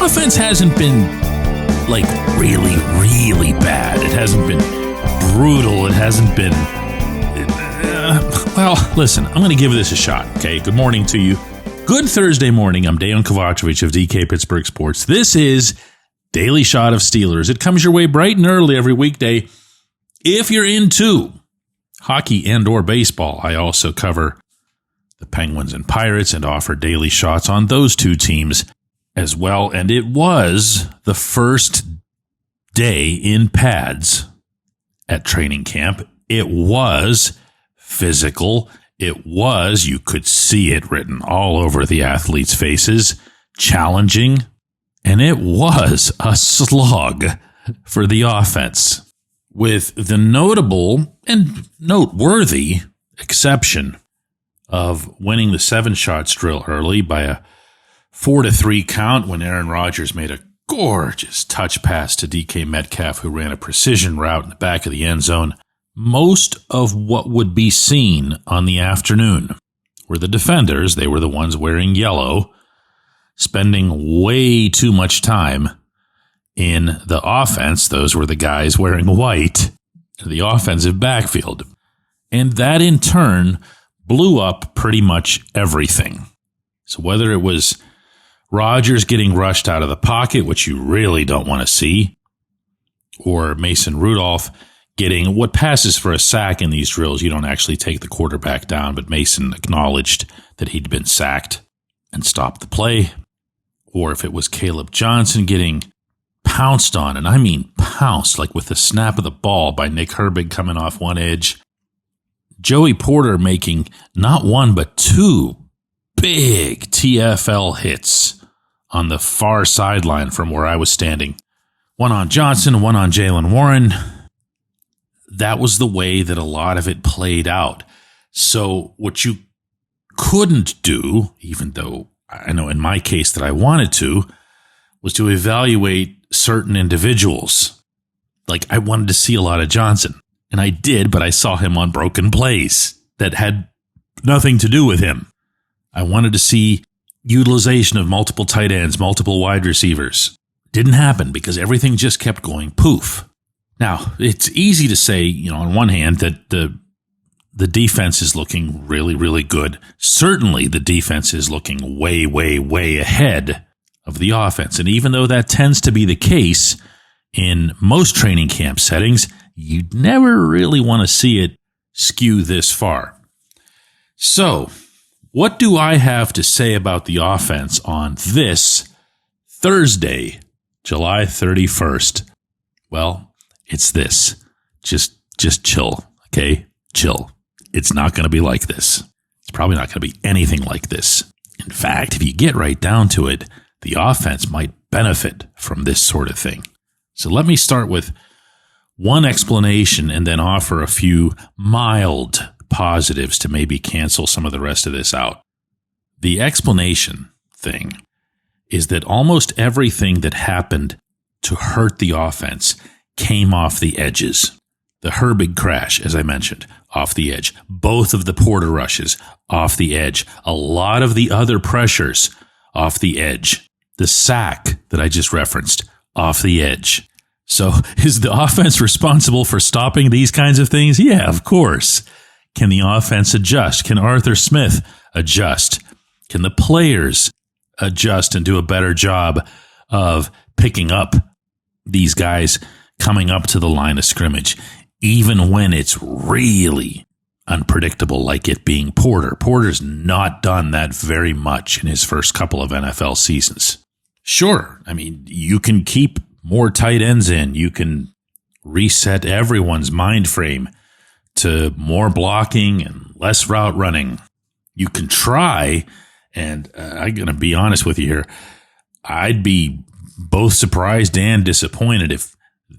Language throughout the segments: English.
offense hasn't been like really, really bad. It hasn't been brutal. It hasn't been... well, listen, I'm going to give this a shot, okay? Good morning to you. Good Thursday morning. I'm Dejan Kovacevic of DK Pittsburgh Sports. This is Daily Shot of Steelers. It comes your way bright and early every weekday. If you're into hockey and or baseball, I also cover the Penguins and Pirates and offer daily shots on those two teams as well. And it was the first day in pads at training camp. It was physical. It was, you could see it written all over the athletes' faces, challenging. And it was a slog for the offense, with the notable and noteworthy exception of winning the 7-shots drill early by a 4-3 count when Aaron Rodgers made a gorgeous touch pass to DK Metcalf, who ran a precision route in the back of the end zone. Most of what would be seen on the afternoon were the defenders. They were the ones wearing yellow, spending way too much time in the offense. Those were the guys wearing white, the offensive backfield. And that in turn blew up pretty much everything. So whether it was Rodgers getting rushed out of the pocket, which you really don't want to see, or Mason Rudolph getting what passes for a sack in these drills, you don't actually take the quarterback down, but Mason acknowledged that he'd been sacked and stopped the play. Or if it was Caleb Johnson getting pounced on, and I mean pounced, like with the snap of the ball by Nick Herbig coming off one edge. Joey Porter making not one, but two big TFL hits on the far sideline from where I was standing. One on Johnson, one on Jaylen Warren. That was the way that a lot of it played out. So what you couldn't do, even though I know in my case that I wanted to, was to evaluate certain individuals. Like I wanted to see a lot of Johnson. And I did, but I saw him on broken plays that had nothing to do with him. I wanted to see utilization of multiple tight ends, multiple wide receivers. Didn't happen because everything just kept going poof. Now, it's easy to say, on one hand that the defense is looking really, really good. Certainly the defense is looking way, way, way ahead of the offense. And even though that tends to be the case in most training camp settings, you'd never really want to see it skew this far. So, what do I have to say about the offense on this Thursday, July 31st? Well, it's this. Just chill, okay? Chill. It's not going to be like this. It's probably not going to be anything like this. In fact, if you get right down to it, the offense might benefit from this sort of thing. So let me start with one explanation and then offer a few mild positives to maybe cancel some of the rest of this out. The explanation thing is that almost everything that happened to hurt the offense came off the edges. The Herbig crash, as I mentioned, off the edge. Both of the Porter rushes, off the edge. A lot of the other pressures, off the edge. The sack that I just referenced, off the edge. So is the offense responsible for stopping these kinds of things? Yeah, of course. Can the offense adjust? Can Arthur Smith adjust? Can the players adjust and do a better job of picking up these guys coming up to the line of scrimmage, even when it's really unpredictable, like it being Porter? Porter's not done that very much in his first couple of NFL seasons. Sure, I mean, you can keep more tight ends in. You can reset everyone's mind frame to more blocking and less route running. You can try, and I'm going to be honest with you here, I'd be both surprised and disappointed if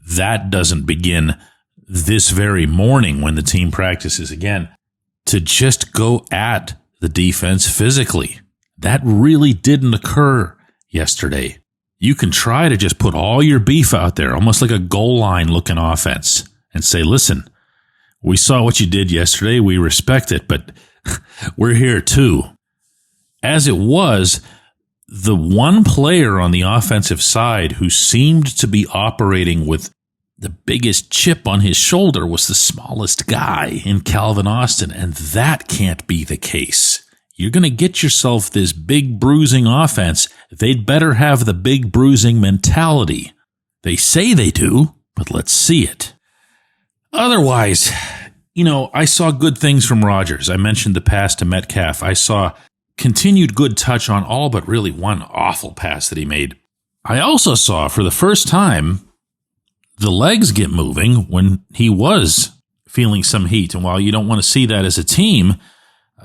that doesn't begin this very morning when the team practices again, to just go at the defense physically. That really didn't occur yesterday. You can try to just put all your beef out there, almost like a goal line looking offense, and say, listen, we saw what you did yesterday. We respect it, but we're here too. As it was, the one player on the offensive side who seemed to be operating with the biggest chip on his shoulder was the smallest guy in Calvin Austin, and that can't be the case. You're going to get yourself this big bruising offense. They'd better have the big bruising mentality. They say they do, but let's see it. Otherwise, I saw good things from Rodgers. I mentioned the pass to Metcalf. I saw continued good touch on all but really one awful pass that he made. I also saw, for the first time, the legs get moving when he was feeling some heat. And while you don't want to see that as a team,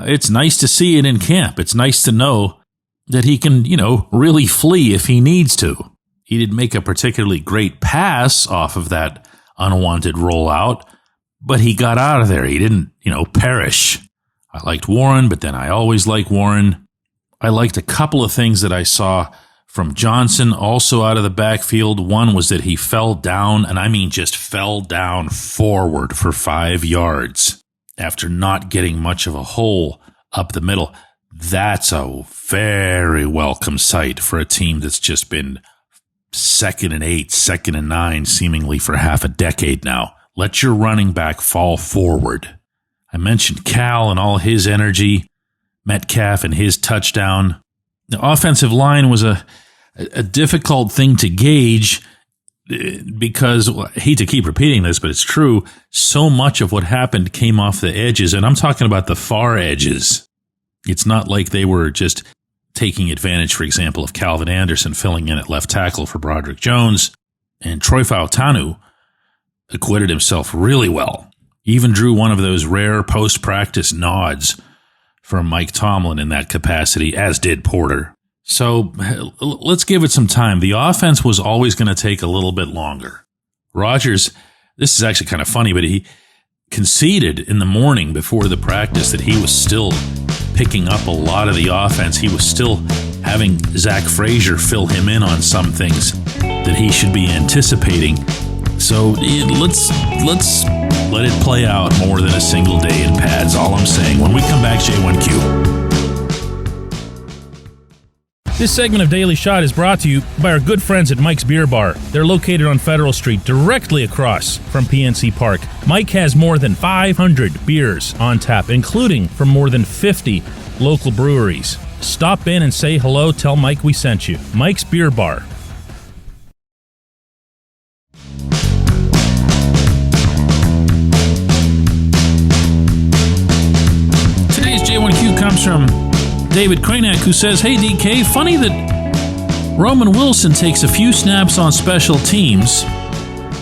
it's nice to see it in camp. It's nice to know that he can, really flee if he needs to. He didn't make a particularly great pass off of that unwanted rollout, but he got out of there. He didn't, perish. I liked Warren, but then I always like Warren. I liked a couple of things that I saw from Johnson, also out of the backfield. One was that he fell down, and I mean just fell down forward for 5 yards after not getting much of a hole up the middle. That's a very welcome sight for a team that's just been 2nd and 8, 2nd and 9, seemingly for half a decade now. Let your running back fall forward. I mentioned Cal and all his energy, Metcalf and his touchdown. The offensive line was a difficult thing to gauge because, I hate to keep repeating this, but it's true, so much of what happened came off the edges, and I'm talking about the far edges. It's not like they were just taking advantage, for example, of Calvin Anderson filling in at left tackle for Broderick Jones, and Troy Fautanu acquitted himself really well. Even drew one of those rare post-practice nods from Mike Tomlin in that capacity, as did Porter. So let's give it some time. The offense was always going to take a little bit longer. Rodgers, this is actually kind of funny, but he conceded in the morning before the practice that he was still picking up a lot of the offense. He was still having Zach Frazier fill him in on some things that he should be anticipating. So let's let it play out more than a single day in pads. All I'm saying. When we come back, J1Q. This segment of Daily Shot is brought to you by our good friends at Mike's Beer Bar. They're located on Federal Street, directly across from PNC Park. Mike has more than 500 beers on tap, including from more than 50 local breweries. Stop in and say hello. Tell Mike we sent you. Mike's Beer Bar. Today's J1Q comes from David Kranak, who says, "Hey DK, funny that Roman Wilson takes a few snaps on special teams."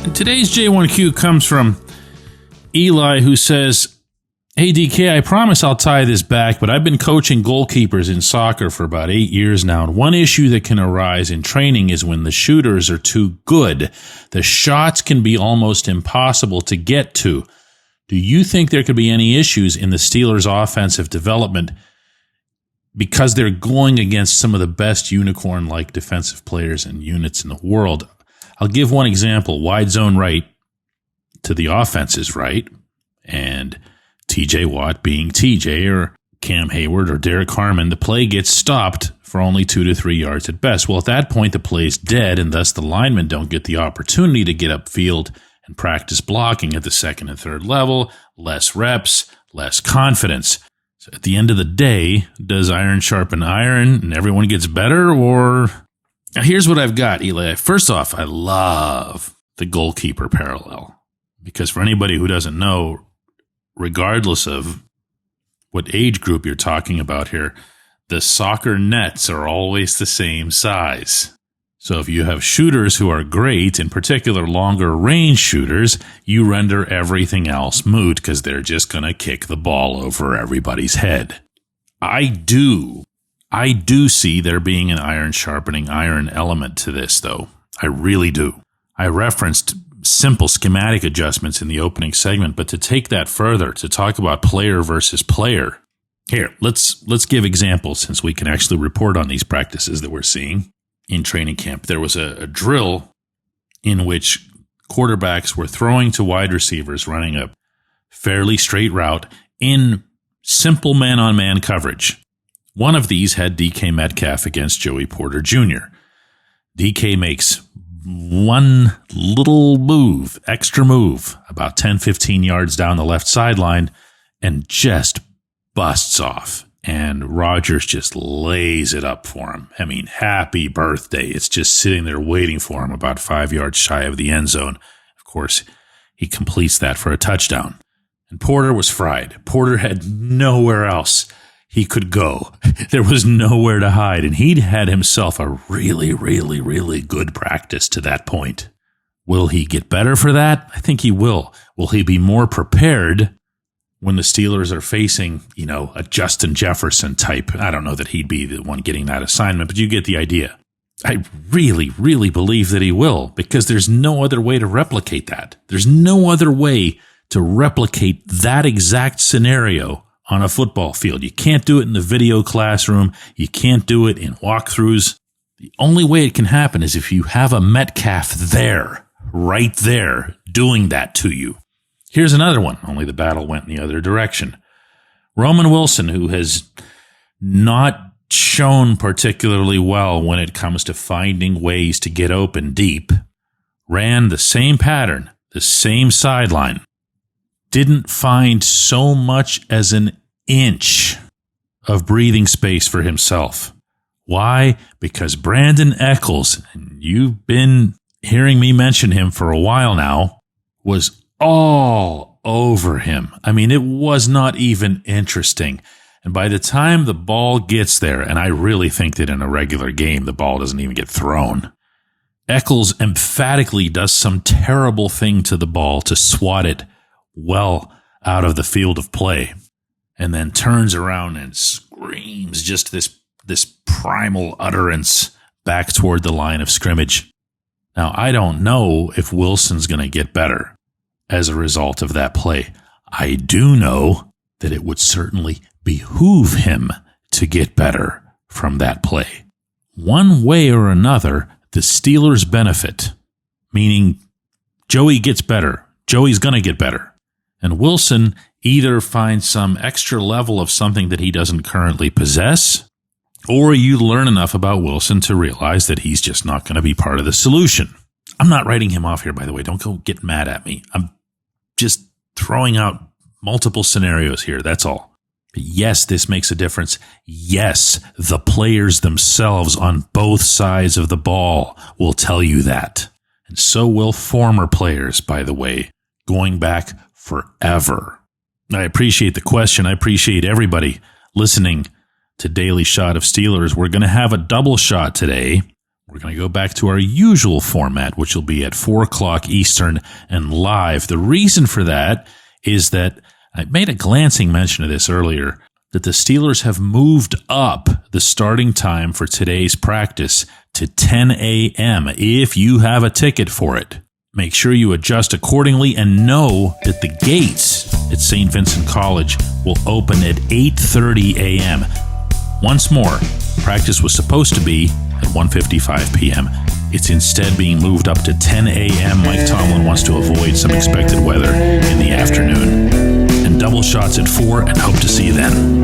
And today's J1Q comes from Eli, who says, "Hey DK, I promise I'll tie this back, but I've been coaching goalkeepers in soccer for about 8 years now, and one issue that can arise in training is when the shooters are too good. The shots can be almost impossible to get to. Do you think there could be any issues in the Steelers' offensive development because they're going against some of the best unicorn-like defensive players and units in the world?" I'll give one example. Wide zone right to the offense's right, and TJ Watt being TJ or Cam Hayward or Derek Harmon, the play gets stopped for only 2 to 3 yards at best. Well, at that point, the play's dead, and thus the linemen don't get the opportunity to get upfield and practice blocking at the second and third level. Less reps, less confidence. So at the end of the day, does iron sharpen iron and everyone gets better? Or now here's what I've got, Eli. First off, I love the goalkeeper parallel, because for anybody who doesn't know, regardless of what age group you're talking about here, the soccer nets are always the same size. So if you have shooters who are great, in particular longer range shooters, you render everything else moot because they're just going to kick the ball over everybody's head. I do see there being an iron sharpening iron element to this, though. I really do. I referenced simple schematic adjustments in the opening segment, but to take that further, to talk about player versus player, here, let's give examples since we can actually report on these practices that we're seeing. In training camp, there was a drill in which quarterbacks were throwing to wide receivers, running a fairly straight route in simple man-on-man coverage. One of these had DK Metcalf against Joey Porter Jr. DK makes one little move, extra move, about 10, 15 yards down the left sideline, and just busts off. And Rodgers just lays it up for him. I mean, happy birthday. It's just sitting there waiting for him about 5 yards shy of the end zone. Of course, he completes that for a touchdown. And Porter was fried. Porter had nowhere else he could go. There was nowhere to hide, and he'd had himself a really, really, really good practice to that point. Will he get better for that? I think he will. Will he be more prepared when the Steelers are facing, a Justin Jefferson type? I don't know that he'd be the one getting that assignment, but you get the idea. I really, really believe that he will, because there's no other way to replicate that. There's no other way to replicate that exact scenario on a football field. You can't do it in the video classroom. You can't do it in walkthroughs. The only way it can happen is if you have a Metcalf there, right there, doing that to you. Here's another one, only the battle went in the other direction. Roman Wilson, who has not shown particularly well when it comes to finding ways to get open deep, ran the same pattern, the same sideline. Didn't find so much as an inch of breathing space for himself. Why? Because Brandon Eccles, and you've been hearing me mention him for a while now, was all over him. I mean, it was not even interesting. And by the time the ball gets there, and I really think that in a regular game, the ball doesn't even get thrown, Eccles emphatically does some terrible thing to the ball to swat it well out of the field of play, and then turns around and screams just this primal utterance back toward the line of scrimmage. Now, I don't know if Wilson's going to get better as a result of that play. I do know that it would certainly behoove him to get better from that play. One way or another, the Steelers benefit, meaning Joey gets better. Joey's going to get better. And Wilson either finds some extra level of something that he doesn't currently possess, or you learn enough about Wilson to realize that he's just not going to be part of the solution. I'm not writing him off here, by the way. Don't go get mad at me. I'm just throwing out multiple scenarios here. That's all. But yes, this makes a difference. Yes, the players themselves on both sides of the ball will tell you that. And so will former players, by the way, going back forever. I appreciate the question. I appreciate everybody listening to Daily Shot of Steelers. We're going to have a double shot today. We're going to go back to our usual format, which will be at 4 o'clock Eastern and live. The reason for that is that I made a glancing mention of this earlier, that the Steelers have moved up the starting time for today's practice to 10 a.m. if you have a ticket for it. Make sure you adjust accordingly and know that the gates at St. Vincent College will open at 8:30 a.m. Once more, practice was supposed to be at 1:55 p.m. It's instead being moved up to 10 a.m. Mike Tomlin wants to avoid some expected weather in the afternoon. And double shots at 4, and hope to see you then.